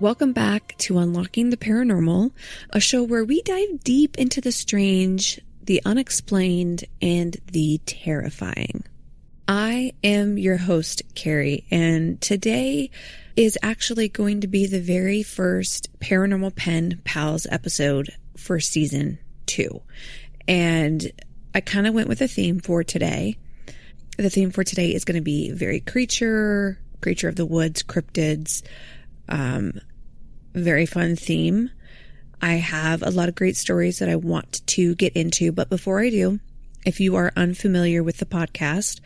Welcome back to Unlocking the Paranormal, a show where we dive deep into the strange, the unexplained, and the terrifying. I am your host, Carrie, and today is actually going to be the very first Paranormal Pen-Pals episode for season 2. And I kind of went with a theme for today. The theme for today is going to be very creature of the woods, cryptids, very fun theme. I have a lot of great stories that I want to get into, but before I do, if you are unfamiliar with the podcast,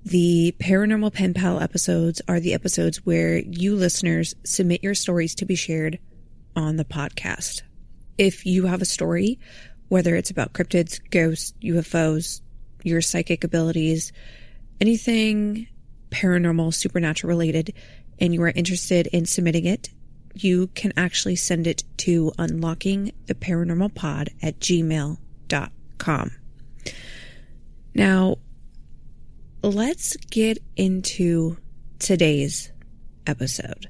the Paranormal Pen Pal episodes are the episodes where you listeners submit your stories to be shared on the podcast. If you have a story, whether it's about cryptids, ghosts, UFOs, your psychic abilities, anything paranormal, supernatural related, and you are interested in submitting it, you can actually send it to unlockingtheparanormalpod@gmail.com. Now, let's get into today's episode.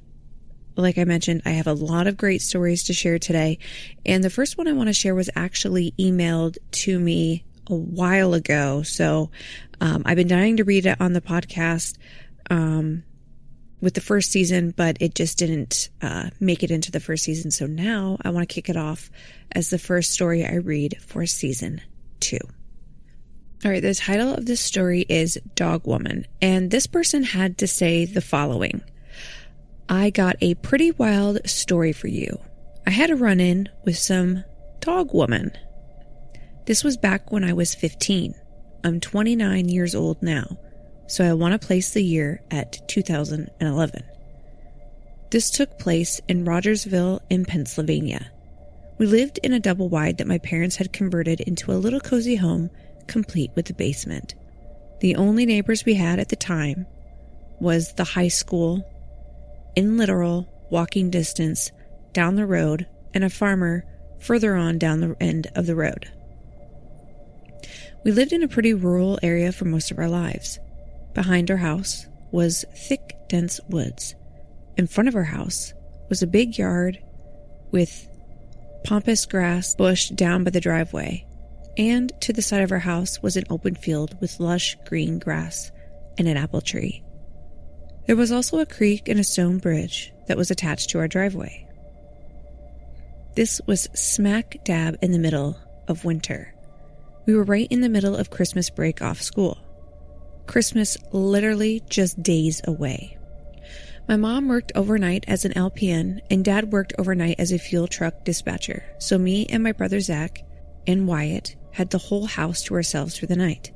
Like I mentioned, I have a lot of great stories to share today, and the first one I want to share was actually emailed to me a while ago, so I've been dying to read it on the podcast with the first season, but it just didn't make it into the first season. So now I want to kick it off as the first story I read for season 2. All right, the title of this story is Dogwoman, and this person had to say the following. I got a pretty wild story for you. I had a run-in with some Dogwoman. This was back when I was 15. I'm 29 years old now, so I want to place the year at 2011. This took place in Rogersville in Pennsylvania. We lived in a double wide that my parents had converted into a little cozy home, complete with a basement. The only neighbors we had at the time was the high school, in literal walking distance down the road, and a farmer further on down the end of the road. We lived in a pretty rural area for most of our lives. Behind our house was thick, dense woods. In front of our house was a big yard with pampas grass bush down by the driveway. And to the side of our house was an open field with lush green grass and an apple tree. There was also a creek and a stone bridge that was attached to our driveway. This was smack dab in the middle of winter. We were right in the middle of Christmas break off school. Christmas literally just days away. My mom worked overnight as an LPN and Dad worked overnight as a fuel truck dispatcher, so me and my brother Zach and Wyatt had the whole house to ourselves for the night.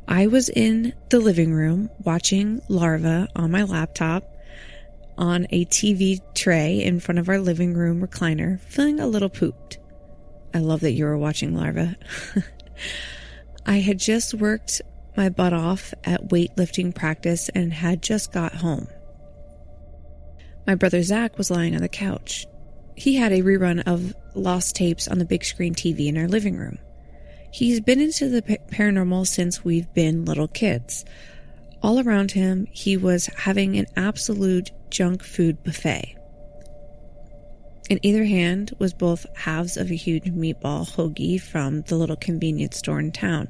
I was in the living room watching Larva on my laptop on a TV tray in front of our living room recliner, feeling a little pooped. I love that you were watching Larva. I had just worked my butt off at weightlifting practice and had just got home. My brother Zach was lying on the couch. He had a rerun of Lost Tapes on the big screen TV in our living room. He's been into the paranormal since we've been little kids. All around him, he was having an absolute junk food buffet. In either hand was both halves of a huge meatball hoagie from the little convenience store in town.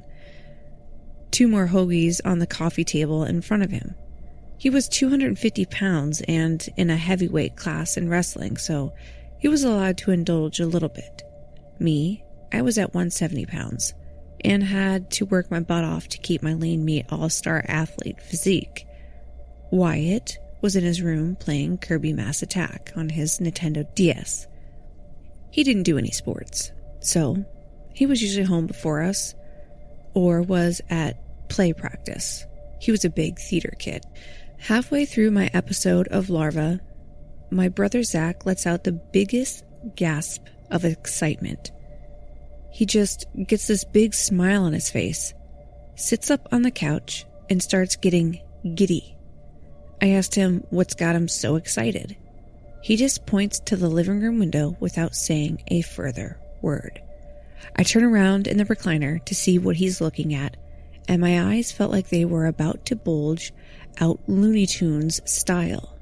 2 more hoagies on the coffee table in front of him. He was 250 pounds and in a heavyweight class in wrestling, so he was allowed to indulge a little bit. Me, I was at 170 pounds and had to work my butt off to keep my lean meat all-star athlete physique. Wyatt was in his room playing Kirby Mass Attack on his Nintendo DS. He didn't do any sports, so he was usually home before us or was at play practice. He was a big theater kid. Halfway through my episode of Larva, my brother Zach lets out the biggest gasp of excitement. He just gets this big smile on his face, sits up on the couch, and starts getting giddy. I asked him what's got him so excited. He just points to the living room window without saying a further word. I turn around in the recliner to see what he's looking at, and my eyes felt like they were about to bulge out Looney Tunes style.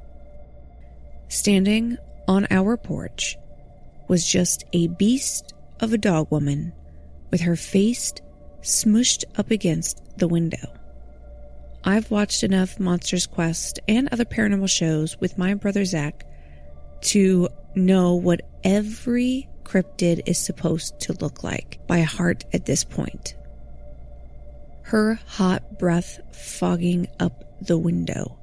Standing On our porch was just a beast of a Dogwoman with her face smushed up against the window. I've watched enough Monsters Quest and other paranormal shows with my brother Zach to know what every cryptid is supposed to look like by heart at this point. Her hot breath fogging up the window.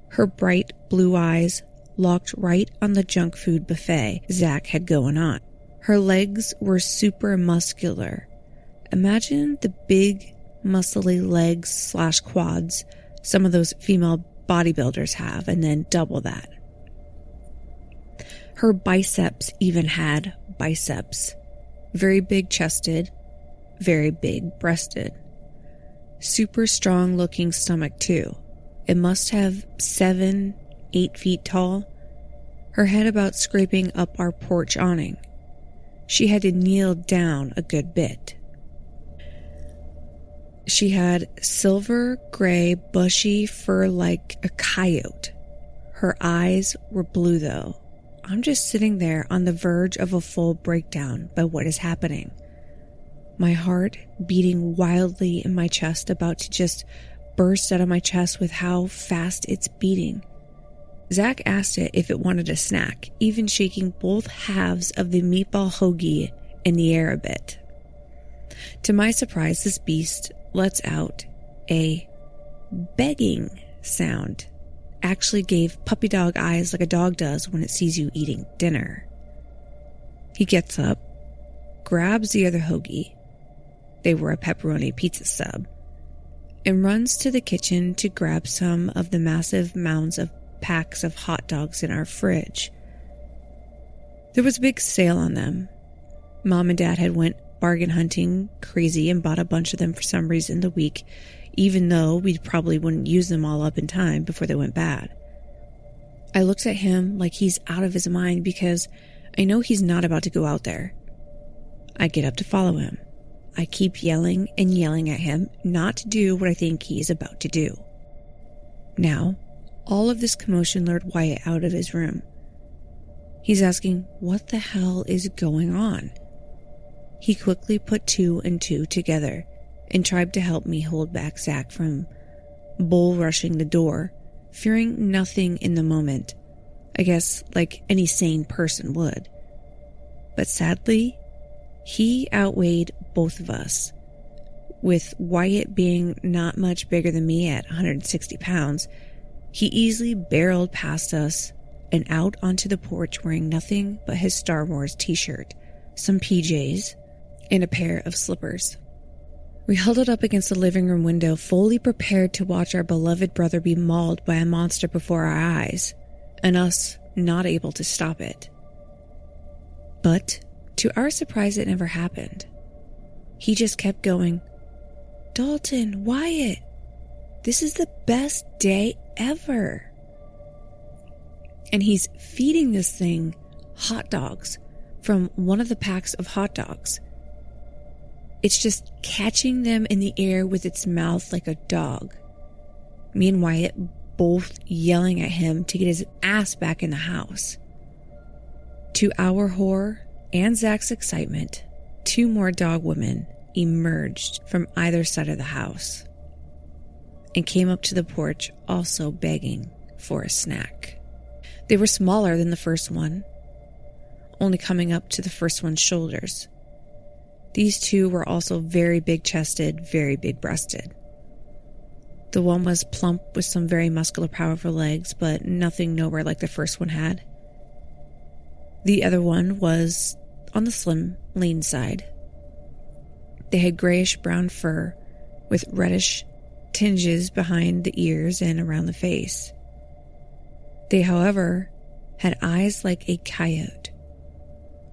Her bright blue eyes locked right on the junk food buffet Zach had going on. Her legs were super muscular. Imagine the big, muscly legs / quads some of those female bodybuilders have, and then double that. Her biceps even had biceps. Very big chested, very big breasted. Super strong looking stomach too. It must have 7-8 feet tall. Her head about scraping up our porch awning. She had to kneel down a good bit. She had silver gray bushy fur like a coyote. Her eyes were blue though. I'm just sitting there on the verge of a full breakdown by what is happening. My heart beating wildly in my chest, about to just burst out of my chest with how fast it's beating. Zach asked it if it wanted a snack, even shaking both halves of the meatball hoagie in the air a bit. To my surprise, this beast lets out a begging sound. Actually gave puppy dog eyes like a dog does when it sees you eating dinner. He gets up, grabs the other hoagie, they were a pepperoni pizza sub, and runs to the kitchen to grab some of the massive mounds of packs of hot dogs in our fridge. There was a big sale on them. Mom and Dad had went bargain hunting crazy and bought a bunch of them for some reason the week, even though we probably wouldn't use them all up in time before they went bad. I looked at him like he's out of his mind because I know he's not about to go out there. I get up to follow him. I keep yelling and yelling at him not to do what I think he's about to do. Now, all of this commotion lured Wyatt out of his room. He's asking, what the hell is going on? He quickly put 2 and 2 together and tried to help me hold back Zach from bull rushing the door, fearing nothing in the moment. I guess like any sane person would. But sadly, he outweighed both of us. With Wyatt being not much bigger than me at 160 pounds, he easily barreled past us and out onto the porch wearing nothing but his Star Wars t-shirt, some PJs, and a pair of slippers. We huddled up against the living room window, fully prepared to watch our beloved brother be mauled by a monster before our eyes, and us not able to stop it. But, to our surprise, it never happened. He just kept going, Dalton, Wyatt, this is the best day ever. And he's feeding this thing hot dogs from one of the packs of hot dogs. It's just catching them in the air with its mouth like a dog. Me and Wyatt both yelling at him to get his ass back in the house. To our horror and Zach's excitement, 2 more Dogwomen emerged from either side of the house and came up to the porch, also begging for a snack. They were smaller than the first one, only coming up to the first one's shoulders. These 2 were also very big-chested, very big-breasted. The one was plump with some very muscular, powerful legs, but nothing nowhere like the first one had. The other one was on the slim, lean side. They had grayish-brown fur with reddish tinges behind the ears and around the face. They, however, had eyes like a coyote.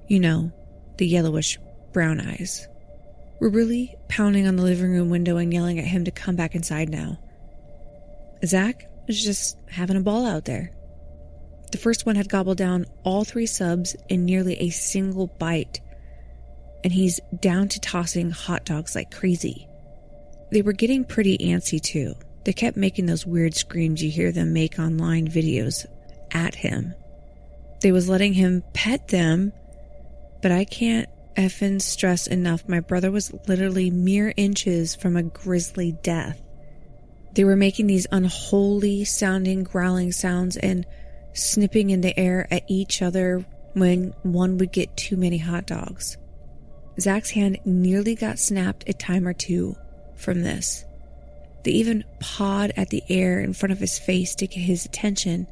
You know, the yellowish brown eyes. We're really pounding on the living room window and yelling at him to come back inside now. Zach was just having a ball out there. The first one had gobbled down all 3 subs in nearly a single bite, and he's down to tossing hot dogs like crazy. They were getting pretty antsy too. They kept making those weird screams you hear them make online videos at him. They was letting him pet them, but I can't effing stress enough, my brother was literally mere inches from a grisly death. They were making these unholy sounding growling sounds and snipping in the air at each other when one would get too many hot dogs. Zach's hand nearly got snapped a time or two from this. They even pawed at the air in front of his face to get his attention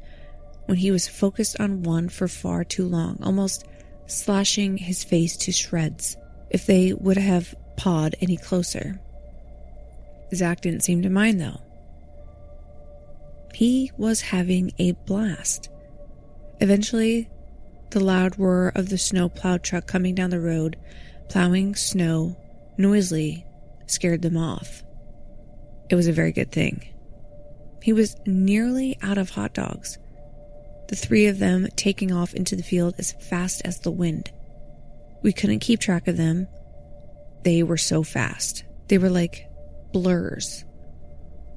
when he was focused on one for far too long, almost slashing his face to shreds if they would have pawed any closer. Zach didn't seem to mind though. He was having a blast. Eventually, the loud roar of the snow plow truck coming down the road, plowing snow noisily, scared them off. It was a very good thing. He was nearly out of hot dogs, the three of them taking off into the field as fast as the wind. We couldn't keep track of them. They were so fast. They were like blurs.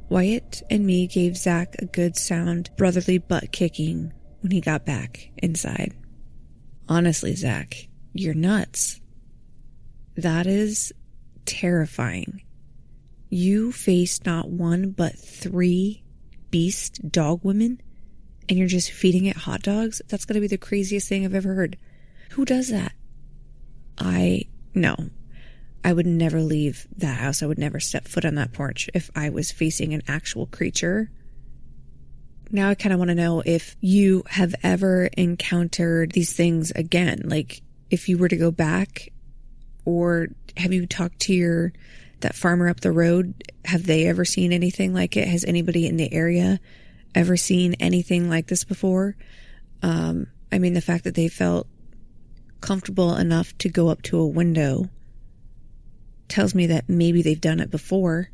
Wyatt and me gave Zach a good sound brotherly butt kicking when he got back inside. Honestly, Zach, you're nuts. That is terrifying. You faced not one but 3 beast Dogwomen, and you're just feeding it hot dogs? That's got to be the craziest thing I've ever heard. Who does that? No. I would never leave that house. I would never step foot on that porch if I was facing an actual creature. Now I kind of want to know if you have ever encountered these things again. Like, if you were to go back, or have you talked to that farmer up the road? Have they ever seen anything like it? Has anybody in the area ever seen anything like this before? I mean, the fact that they felt comfortable enough to go up to a window tells me that maybe they've done it before.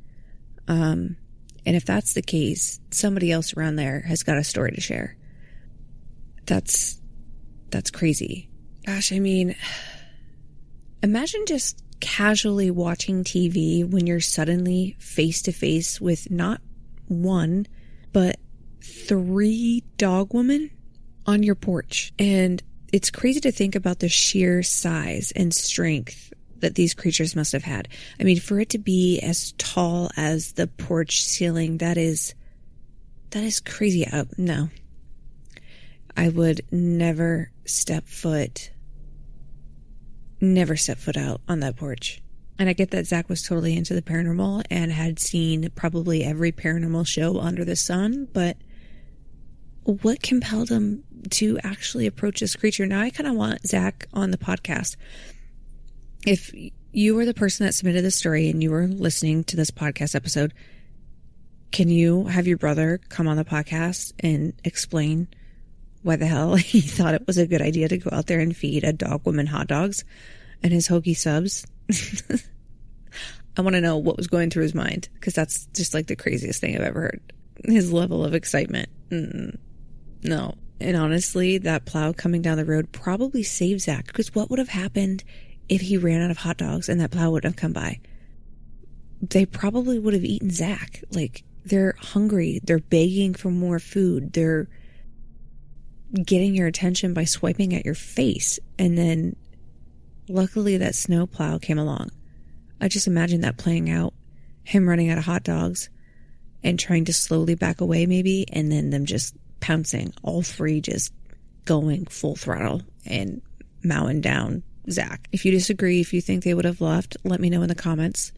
And if that's the case, somebody else around there has got a story to share. That's crazy. Gosh, I mean, imagine just casually watching TV when you're suddenly face to face with not 1, but 3 Dogwomen on your porch. And it's crazy to think about the sheer size and strength that these creatures must have had. I mean, for it to be as tall as the porch ceiling, that is crazy. No, I would never step foot out on that porch. And I get that Zach was totally into the paranormal and had seen probably every paranormal show under the sun, but what compelled him to actually approach this creature? Now I kind of want Zach on the podcast. If you were the person that submitted this story and you were listening to this podcast episode, can you have your brother come on the podcast and explain why the hell he thought it was a good idea to go out there and feed a Dogwoman hot dogs and his hokey subs? I want to know what was going through his mind, because that's just like the craziest thing I've ever heard. His level of excitement. No. And honestly, that plow coming down the road probably saved Zach, because what would have happened if he ran out of hot dogs and that plow wouldn't have come by? They probably would have eaten Zach. Like, they're hungry. They're begging for more food. They're getting your attention by swiping at your face. And then luckily that snow plow came along. I just imagine that playing out, him running out of hot dogs and trying to slowly back away maybe, and then them just pouncing, all 3 just going full throttle and mowing down Zach. If you disagree, if you think they would have left, let me know in the comments.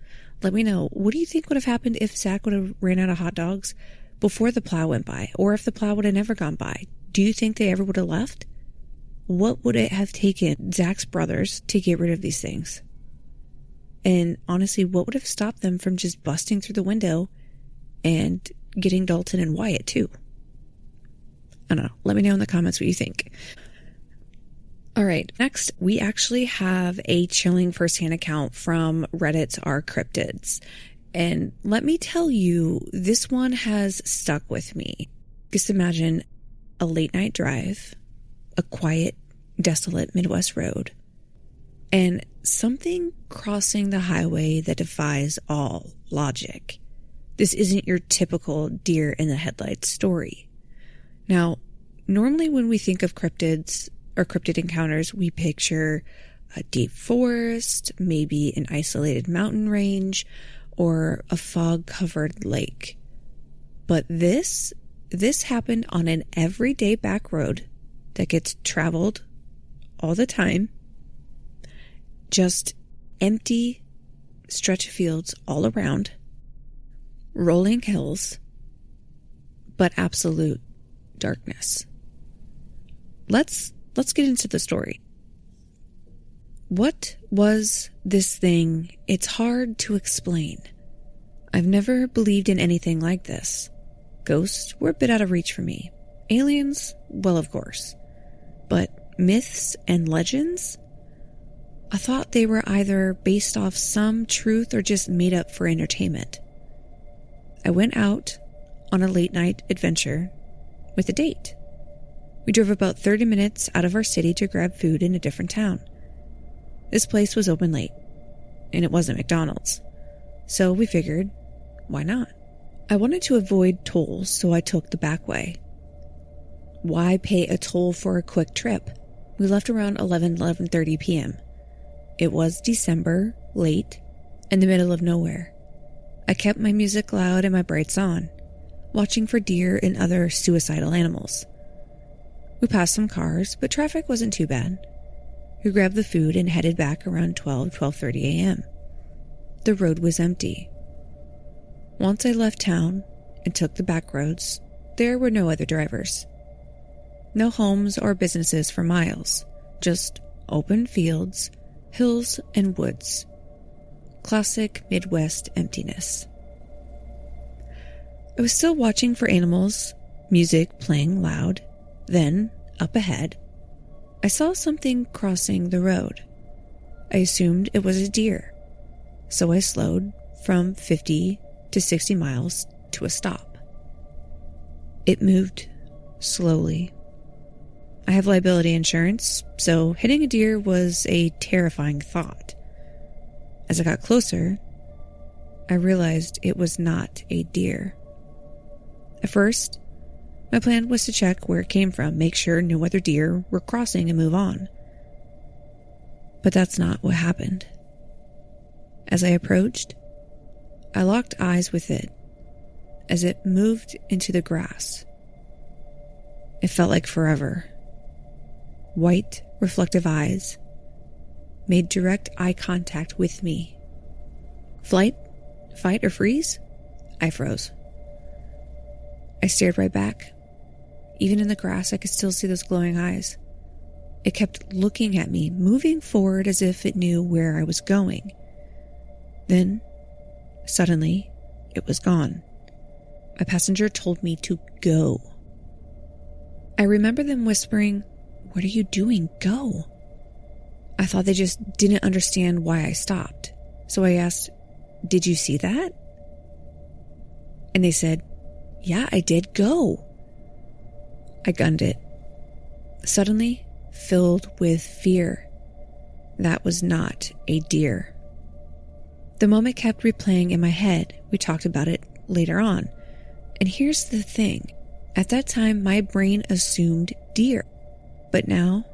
Let me know, what do you think would have happened if Zach would have ran out of hot dogs before the plow went by, or if the plow would have never gone by? Do you think they ever would have left? What would it have taken Zach's brothers to get rid of these things? And honestly, what would have stopped them from just busting through the window and getting Dalton and Wyatt too? I don't know. Let me know in the comments what you think. All right, next, we actually have a chilling firsthand account from Reddit's Our Cryptids. And let me tell you, this one has stuck with me. Just imagine a late night drive, a quiet, desolate Midwest road, and something crossing the highway that defies all logic. This isn't your typical deer in the headlights story. Now, normally when we think of cryptids, or cryptid encounters, we picture a deep forest, maybe an isolated mountain range, or a fog-covered lake. But this happened on an everyday back road that gets traveled all the time. Just empty stretch of fields all around, rolling hills, but absolute darkness. Let's get into the story. What was this thing? It's hard to explain. I've never believed in anything like this. Ghosts were a bit out of reach for me. Aliens, well, of course. But myths and legends? I thought they were either based off some truth or just made up for entertainment. I went out on a late night adventure with a date. We drove about 30 minutes out of our city to grab food in a different town. This place was open late, and it wasn't McDonald's. So we figured, why not? I wanted to avoid tolls, so I took the back way. Why pay a toll for a quick trip? We left around 11:30 p.m. It was December, late, in the middle of nowhere. I kept my music loud and my brights on, watching for deer and other suicidal animals. We passed some cars, but traffic wasn't too bad. We grabbed the food and headed back around 12:30 a.m. The road was empty. Once I left town and took the back roads, there were no other drivers. No homes or businesses for miles, just open fields, hills, and woods. Classic Midwest emptiness. I was still watching for animals, music playing loud. Then, up ahead, I saw something crossing the road. I assumed it was a deer, so I slowed from 50 to 60 miles to a stop. It moved slowly. I have liability insurance, so hitting a deer was a terrifying thought. As I got closer, I realized it was not a deer. At first, my plan was to check where it came from, make sure no other deer were crossing and move on. But that's not what happened. As I approached, I locked eyes with it as it moved into the grass. It felt like forever. White, reflective eyes made direct eye contact with me. Flight, fight, or freeze? I froze. I stared right back. Even in the grass, I could still see those glowing eyes. It kept looking at me, moving forward as if it knew where I was going. Then, suddenly, it was gone. My passenger told me to go. I remember them whispering, "What are you doing? Go." I thought they just didn't understand why I stopped. So I asked, "Did you see that?" And they said, "Yeah, I did. Go." I gunned it. Suddenly, filled with fear. That was not a deer. The moment kept replaying in my head. We talked about it later on. And here's the thing. At that time, my brain assumed deer. But now,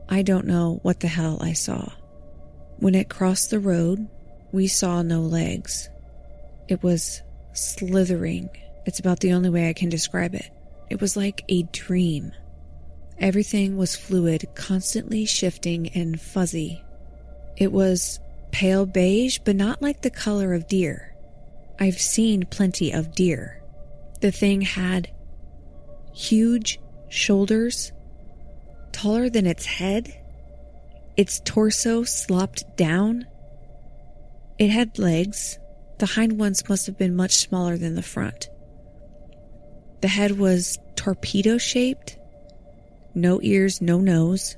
I don't know what the hell I saw. When it crossed the road, we saw no legs. It was slithering. It's about the only way I can describe it. It was like a dream. Everything was fluid, constantly shifting and fuzzy. It was pale beige, but not like the color of deer. I've seen plenty of deer. The thing had huge shoulders, taller than its head. Its torso slopped down. It had legs. The hind ones must have been much smaller than the front. The head was torpedo-shaped. No ears, no nose.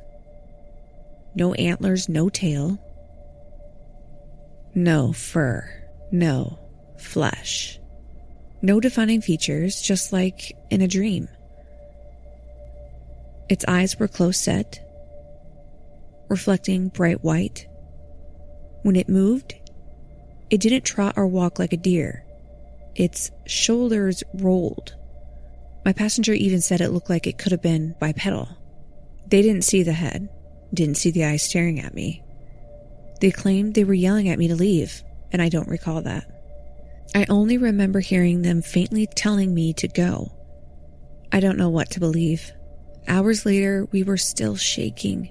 No antlers, no tail. No fur. No flesh. No defining features, just like in a dream. Its eyes were close set, reflecting bright white. When it moved, it didn't trot or walk like a deer. Its shoulders rolled. My passenger even said it looked like it could have been bipedal. They didn't see the head, didn't see the eyes staring at me. They claimed they were yelling at me to leave, and I don't recall that. I only remember hearing them faintly telling me to go. I don't know what to believe. Hours later, we were still shaking,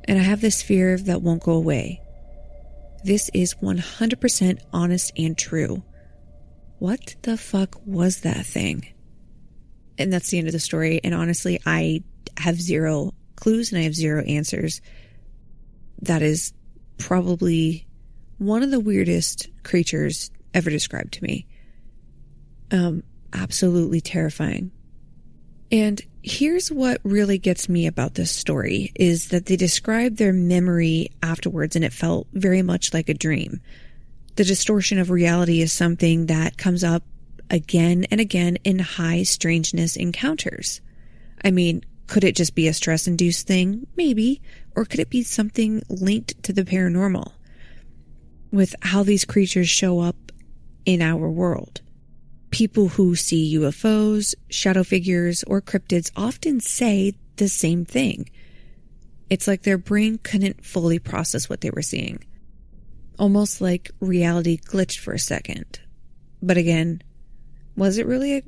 and I have this fear that won't go away. This is 100% honest and true. What the fuck was that thing? And that's the end of the story. And honestly, I have zero clues and I have zero answers. That is probably one of the weirdest creatures ever described to me. Absolutely terrifying. And here's what really gets me about this story is that they describe their memory afterwards and it felt very much like a dream. The distortion of reality is something that comes up again and again in high strangeness encounters. I mean, could it just be a stress-induced thing? Maybe. Or could it be something linked to the paranormal? With how these creatures show up in our world. People who see UFOs, shadow figures, or cryptids often say the same thing. It's like their brain couldn't fully process what they were seeing. Almost like reality glitched for a second. But again, was it really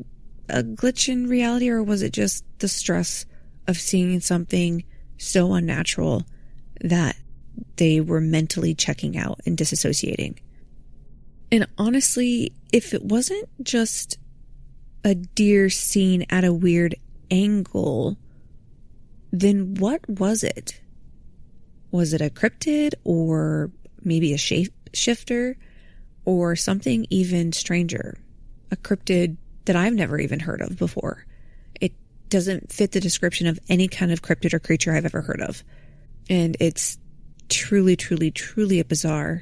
a glitch in reality, or was it just the stress of seeing something so unnatural that they were mentally checking out and disassociating? And honestly, if it wasn't just a deer seen at a weird angle, then what was it? Was it a cryptid, or maybe a shapeshifter, or something even stranger? A cryptid that I've never even heard of before. It doesn't fit the description of any kind of cryptid or creature I've ever heard of. And it's truly, truly, truly a bizarre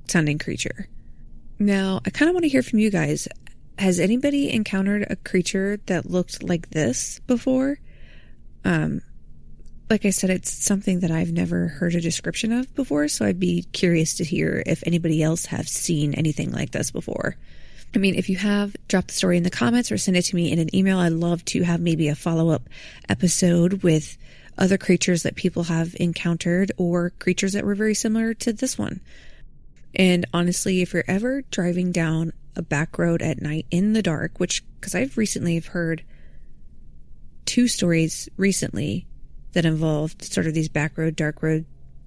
sounding creature. Now, I kind of want to hear from you guys. Has anybody encountered a creature that looked like this before? Like I said, it's something that I've never heard a description of before, so I'd be curious to hear if anybody else have seen anything like this before. I mean, if you have, drop the story in the comments or send it to me in an email. I'd love to have maybe a follow-up episode with other creatures that people have encountered or creatures that were very similar to this one. And honestly, if you're ever driving down a back road at night in the dark, because I've recently heard 2 stories recently that involved sort of these back road, dark road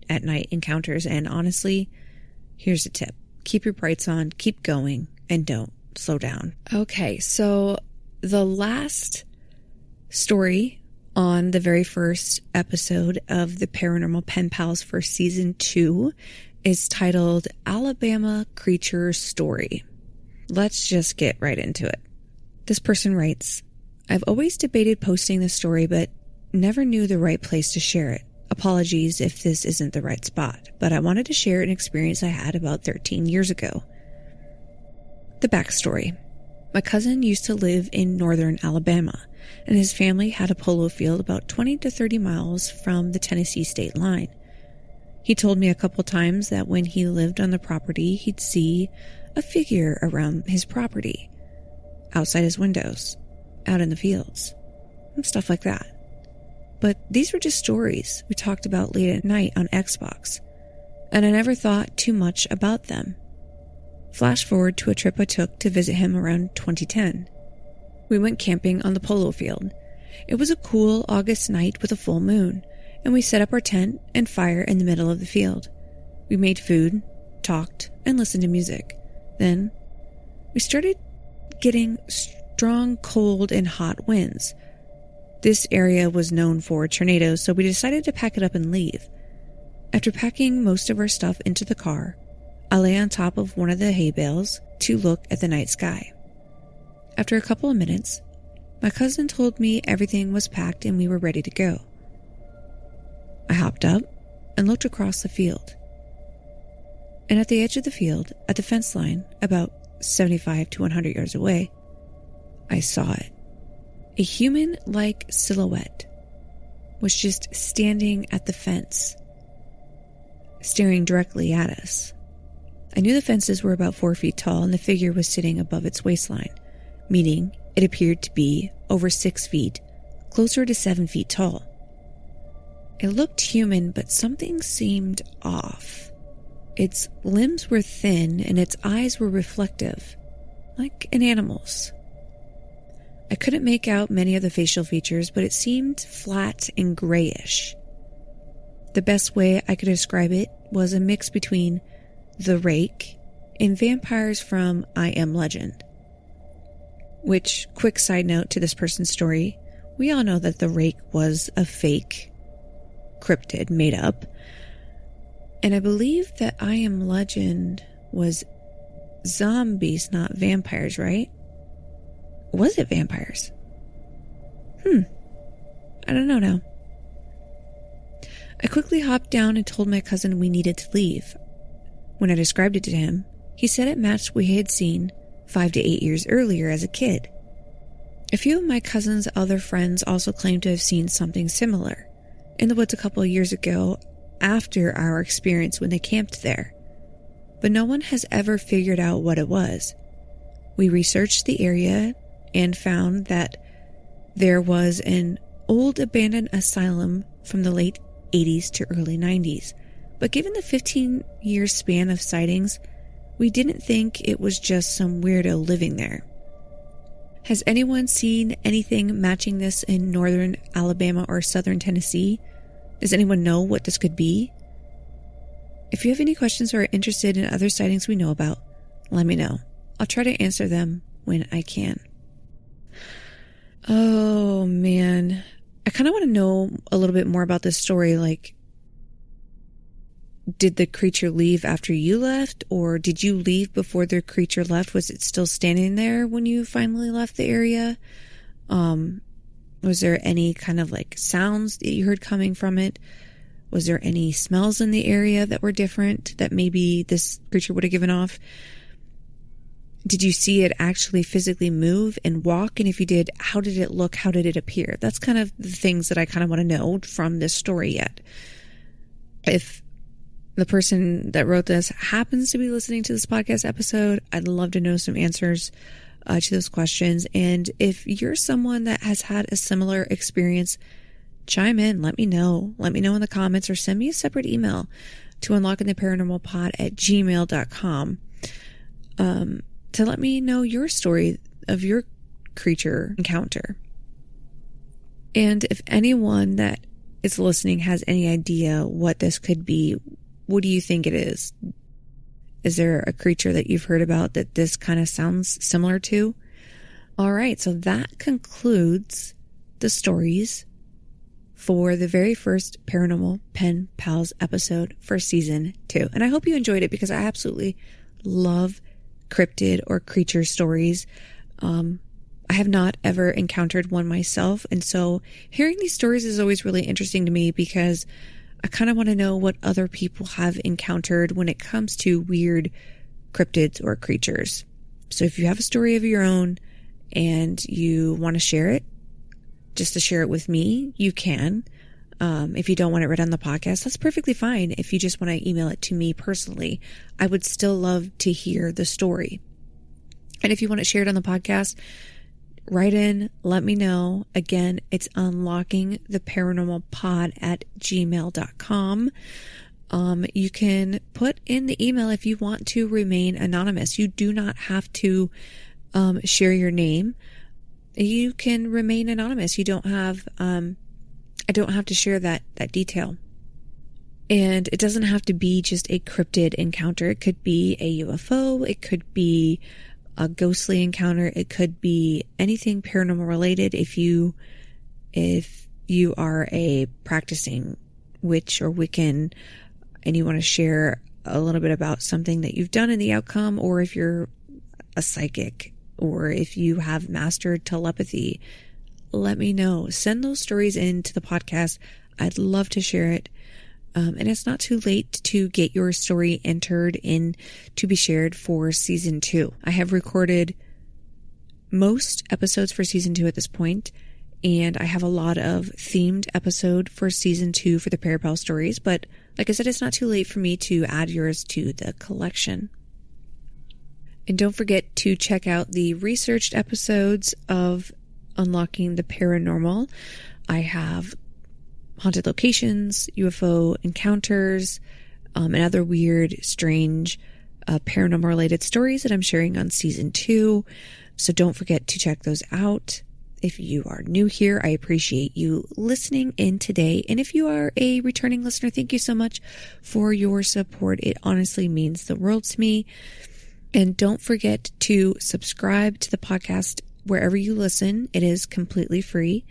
at night encounters. And honestly, here's a tip. Keep your brights on, keep going, and don't slow down. Okay, so the last story on the very first episode of the Paranormal Pen-Pals for Season 2 is titled Alabama Creature Story. Let's just get right into it. This person writes, I've always debated posting this story, but never knew the right place to share it. Apologies if this isn't the right spot, but I wanted to share an experience I had about 13 years ago. The backstory. My cousin used to live in northern Alabama, and his family had a polo field about 20 to 30 miles from the Tennessee state line. He told me a couple times that when he lived on the property, he'd see a figure around his property, outside his windows, out in the fields, and stuff like that. But these were just stories we talked about late at night on Xbox, and I never thought too much about them. Flash forward to a trip I took to visit him around 2010. We went camping on the polo field. It was a cool August night with a full moon, and we set up our tent and fire in the middle of the field. We made food, talked, and listened to music. Then, we started getting strong cold and hot winds. This area was known for tornadoes, so we decided to pack it up and leave. After packing most of our stuff into the car, I lay on top of one of the hay bales to look at the night sky. After a couple of minutes, my cousin told me everything was packed and we were ready to go. I hopped up and looked across the field. And at the edge of the field, at the fence line, about 75 to 100 yards away, I saw it. A human-like silhouette was just standing at the fence, staring directly at us. I knew the fences were about 4 feet tall and the figure was sitting above its waistline, meaning it appeared to be over 6 feet, closer to 7 feet tall. It looked human, but something seemed off. Its limbs were thin and its eyes were reflective, like an animal's. I couldn't make out many of the facial features, but it seemed flat and grayish. The best way I could describe it was a mix between the Rake and vampires from I Am Legend. Which, quick side note to this person's story, we all know that the Rake was a fake cryptid made up. And I believe that I Am Legend was zombies, not vampires, right? Was it vampires? I don't know now. I quickly hopped down and told my cousin we needed to leave. When I described it to him, he said it matched what he had seen 5 to 8 years earlier as a kid. A few of my cousin's other friends also claimed to have seen something similar in the woods a couple of years ago after our experience when they camped there. But no one has ever figured out what it was. We researched the area and found that there was an old abandoned asylum from the late 80s to early 90s. But given the 15-year span of sightings, we didn't think it was just some weirdo living there. Has anyone seen anything matching this in northern Alabama or southern Tennessee? Does anyone know what this could be? If you have any questions or are interested in other sightings we know about, let me know. I'll try to answer them when I can. Oh, man. I kind of want to know a little bit more about this story. Like, did the creature leave after you left? Or did you leave before the creature left? Was it still standing there when you finally left the area? Was there any kind of like sounds that you heard coming from it? Was there any smells in the area that were different that maybe this creature would have given off? Did you see it actually physically move and walk? And if you did, how did it look? How did it appear? That's kind of the things that I kind of want to know from this story yet. If the person that wrote this happens to be listening to this podcast episode, I'd love to know some answers to those questions. And if you're someone that has had a similar experience, chime in, let me know. Let me know in the comments or send me a separate email to unlockingtheparanormalpod@gmail.com to let me know your story of your creature encounter. And if anyone that is listening has any idea what this could be, what do you think it is? Is there a creature that you've heard about that this kind of sounds similar to? All right, so that concludes the stories for the very first Paranormal Pen Pals episode for season 2. And I hope you enjoyed it because I absolutely love cryptid or creature stories. I have not ever encountered one myself. And so hearing these stories is always really interesting to me because I kind of want to know what other people have encountered when it comes to weird cryptids or creatures. So if you have a story of your own and you want to share it, just to share it with me, you can. If you don't want it read on the podcast, that's perfectly fine. If you just want to email it to me personally, I would still love to hear the story. And if you want it shared on the podcast, write in, let me know. Again, it's unlockingtheparanormalpod@gmail.com. You can put in the email if you want to remain anonymous. You do not have to share your name. You can remain anonymous. You don't have, I don't have to share that detail. And it doesn't have to be just a cryptid encounter. It could be a UFO. It could be a ghostly encounter. It could be anything paranormal related. If you are a practicing witch or Wiccan and you want to share a little bit about something that you've done in the outcome, or if you're a psychic, or if you have mastered telepathy, let me know. Send those stories into the podcast. I'd love to share it. And it's not too late to get your story entered in to be shared for season 2. I have recorded most episodes for season 2 at this point, and I have a lot of themed episode for season 2 for the Parapal stories. But like I said, it's not too late for me to add yours to the collection. And don't forget to check out the researched episodes of Unlocking the Paranormal. I have haunted locations, UFO encounters, and other weird, strange, paranormal related stories that I'm sharing on season 2. So don't forget to check those out. If you are new here, I appreciate you listening in today. And if you are a returning listener, thank you so much for your support. It honestly means the world to me. And don't forget to subscribe to the podcast wherever you listen. It is completely free.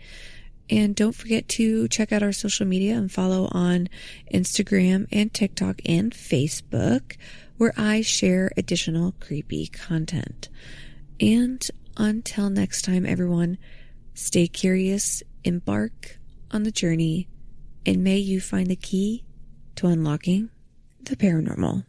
And don't forget to check out our social media and follow on Instagram and TikTok and Facebook, where I share additional creepy content. And until next time, everyone, stay curious, embark on the journey, and may you find the key to unlocking the paranormal.